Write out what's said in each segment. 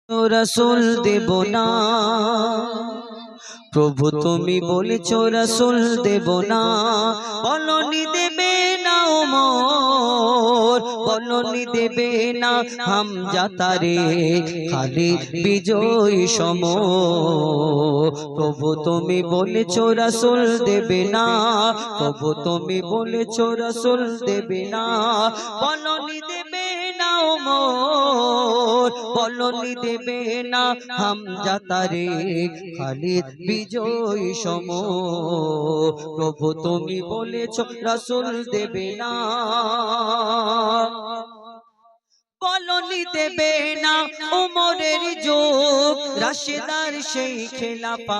রাসূল দেব না, প্রভু তুমি বলেছো রাসূল দেব না। বলনি দেবে না ওমর, বলনি দেবে না হামজা তারেক খালিদ বিজয়ী সম। প্রভু তুমি বলেছো রাসূল দেবে না, প্রভু তুমি বলেছো রাসূল দেবে না। বলনি দেবে না ওমর, বলনি দেবে না হামজা তারেক খালিদ বিজয়ী সম। প্রভু তুমি বলেছো রাসূল দেবে না, বলনি দেবে না উমরের যুগ রাশেদার সেই খেলাফত।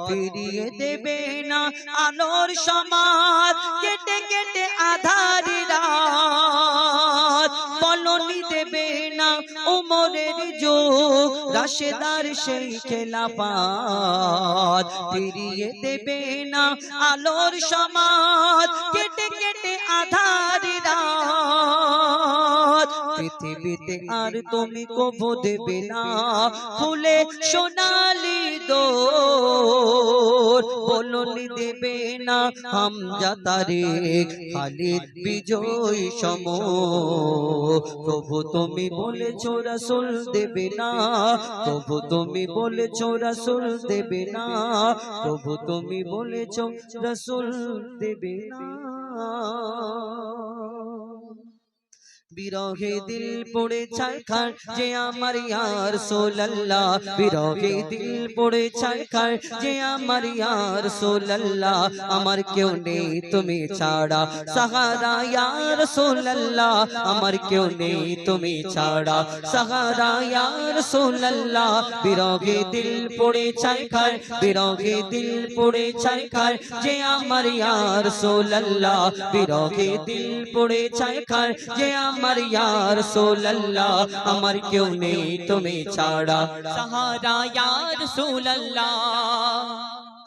ফিরিয়ে দেবে না আলোর সমাজ কেটে কেটে আধারি রাত। বলনি দেবে না উমরের যুগ রাশেদার সেই খেলাফত। ফিরিয়ে দেবে না আলোর সমাজ কেটে কেটে আধারি রাত। পৃথিবীতে আর তুমি কবু দেবে না খুলে সোনালি দোর। বলনি দেবে না হামজা তারেক খালিদ বিজয়ী সম। প্রভু তুমি বলেছো রাসূল দেবে না, প্রভু তুমি বলেছো রাসূল দেবে না, প্রভু তুমি বলেছো রাসূল দেবে না। বিরহে দিল পড়ে ছারখার যে আমার ইয়া রাসূলুল্লাহ, বিরহে দিল পড়ে ছারখার যে আমার ইয়া রাসূলুল্লাহ। আমার কেউ নেই তুমি ছাড়া সাহারা ইয়া রাসূলুল্লাহ, আমার কেউ নেই তুমি ছাড়া সাহারা ইয়া রাসূলুল্লাহ। বিরহে দিল পড়ে ছারখার, বিরহে দিল পড়ে ছারখার যে আমার ইয়া রাসূলুল্লাহ, বিরহে দিল পড়ে ছারখার যে আমার ইয়া রাসূলুল্লাহ। আমার কেউ নেই তুমি ছাড়া সাহারা ইয়া রাসূলুল্লাহ,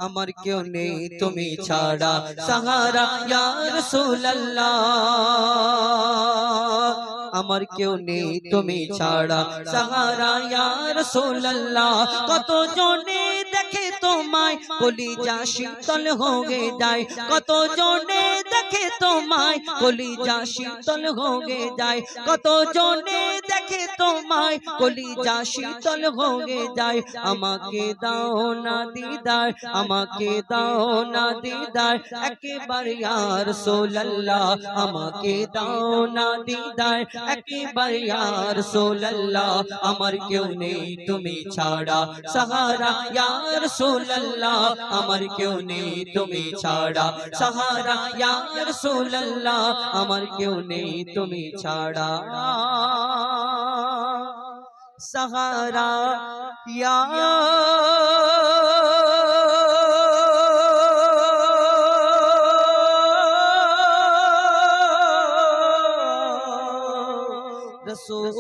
আমার কেউ নেই তুমি ছাড়া সাহারা ইয়া রাসূলুল্লাহ। আমার কেউ নেই তুমি ছাড়া সাহারা ইয়া রাসূলুল্লাহ। কত জনে দেখে তোমায় কলিজা শীতল হয়ে যায়, কত জনে দেখে তোমায় কলিজা শীতল হয়ে যায়, কত জনে দেখে তোমায় কলিজা শীতল হয়ে যায়। আমাকে দাও না দিদার, আমাকে দাও না দিদার একেবারে ইয়া রাসূলুল্লাহ, আমাকে দাও না দিদার একেবারে ইয়া রাসূলুল্লাহ। আমার কেউ নেই তুমি ছাড়া সাহারা ইয়া রাসূলুল্লাহ, আমার কেউ নেই তুমি ছাড়া সাহারা ইয়া রাসূলুল্লাহ, আমার কেউ নেই তুমি ছাড়া সাহারা ইয়া রাসূলুল্লাহ।